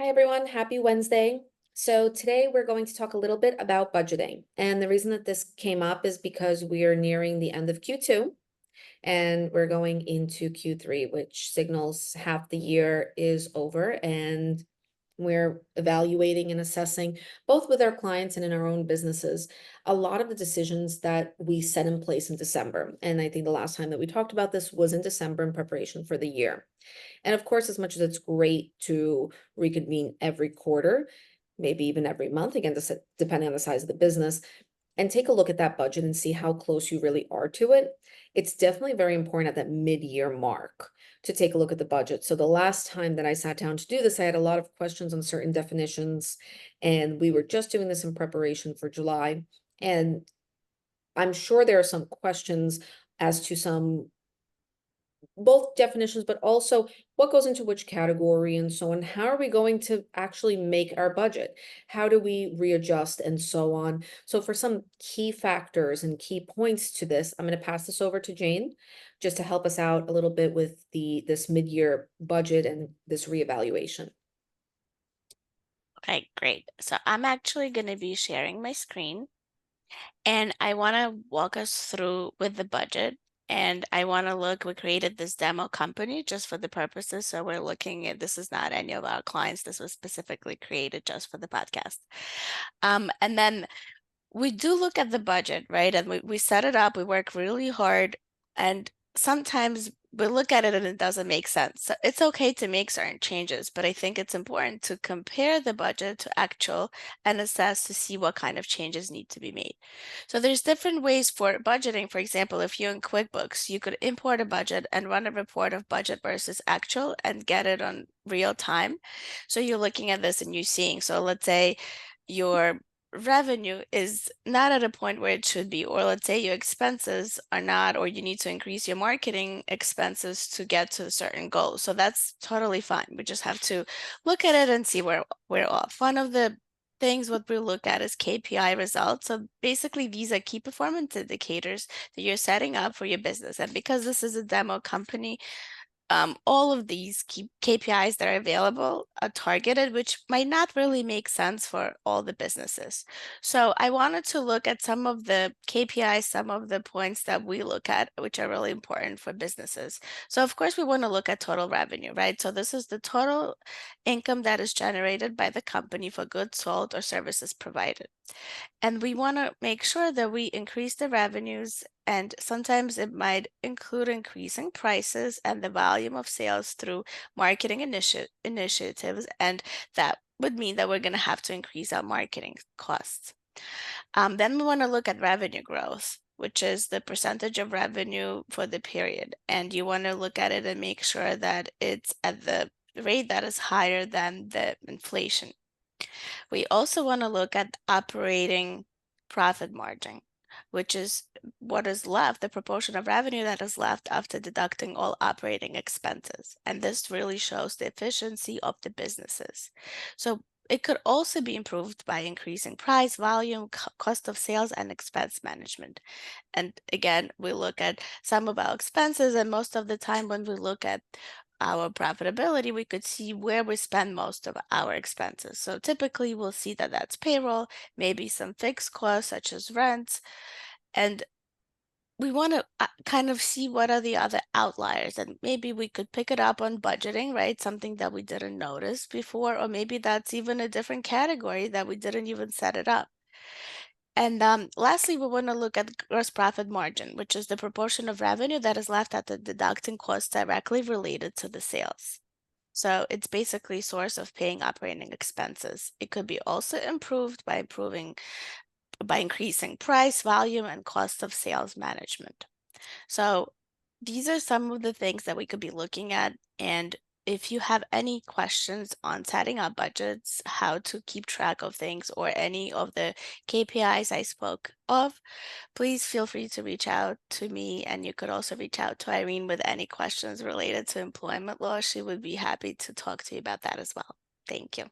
Hi, everyone. Happy Wednesday. So, today we're going to talk a little bit about budgeting. And the reason that this came up is because we are nearing the end of Q2 and we're going into Q3, which signals half the year is over. And we're evaluating and assessing, both with our clients and in our own businesses, a lot of the decisions that we set in place in December. And I think the last time that we talked about this was in December in preparation for the year. And of course, as much as it's great to reconvene every quarter, maybe even every month, again, depending on the size of the business, and take a look at that budget and see how close you really are to it. It's definitely very important at that mid-year mark to take a look at the budget. So the last time that I sat down to do this, I had a lot of questions on certain definitions, and we were just doing this in preparation for July. And I'm sure there are some questions as to some both definitions, but also what goes into which category and so on. How are we going to actually make our budget? How do we readjust and so on? So for some key factors and key points to this, I'm going to pass this over to Jane just to help us out a little bit with this mid-year budget and this reevaluation. Okay, great. So I'm actually going to be sharing my screen and I want to walk us through with the budget. And I want to look, we created this demo company just for the purposes. So we're looking at this is not any of our clients. This was specifically created just for the podcast. And then we do look at the budget, right? And we set it up, we work really hard, and sometimes we look at it and it doesn't make sense. So it's okay to make certain changes, but I think it's important to compare the budget to actual and assess to see what kind of changes need to be made. So there's different ways for budgeting. For example, if you're in QuickBooks, you could import a budget and run a report of budget versus actual and get it on real time. So you're looking at this and you're seeing, so let's say your revenue is not at a point where it should be, or let's say your expenses are not, or you need to increase your marketing expenses to get to a certain goal. So that's totally fine. We just have to look at it and see where we're off. One of the things what we look at is KPI results. So basically these are key performance indicators that you're setting up for your business. And because this is a demo company, all of these KPIs that are available are targeted, which might not really make sense for all the businesses. So I wanted to look at some of the KPIs, some of the points that we look at, which are really important for businesses. So of course, we want to look at total revenue, right? So this is the total income that is generated by the company for goods sold or services provided. And we want to make sure that we increase the revenues, and sometimes it might include increasing prices and the volume of sales through marketing initiatives. And that would mean that we're going to have to increase our marketing costs. Then we want to look at revenue growth, which is the percentage of revenue for the period. And you want to look at it and make sure that it's at the rate that is higher than the inflation. We also want to look at operating profit margin, which is what is left, the proportion of revenue that is left after deducting all operating expenses. And this really shows the efficiency of the businesses. So it could also be improved by increasing price, volume, cost of sales, and expense management. And again, we look at some of our expenses, and most of the time when we look at our profitability, we could see where we spend most of our expenses. So typically we'll see that that's payroll, maybe some fixed costs such as rent, and we want to kind of see what are the other outliers, and maybe we could pick it up on budgeting, right? Something that we didn't notice before, or maybe that's even a different category that we didn't even set it up. And lastly, we want to look at gross profit margin, which is the proportion of revenue that is left after deducting costs directly related to the sales. So it's basically source of paying operating expenses. It could be also improved by increasing price, volume, and cost of sales management. So these are some of the things that we could be looking at. And if you have any questions on setting up budgets, how to keep track of things, or any of the KPIs I spoke of, please feel free to reach out to me. And you could also reach out to Irene with any questions related to employment law. She would be happy to talk to you about that as well. Thank you.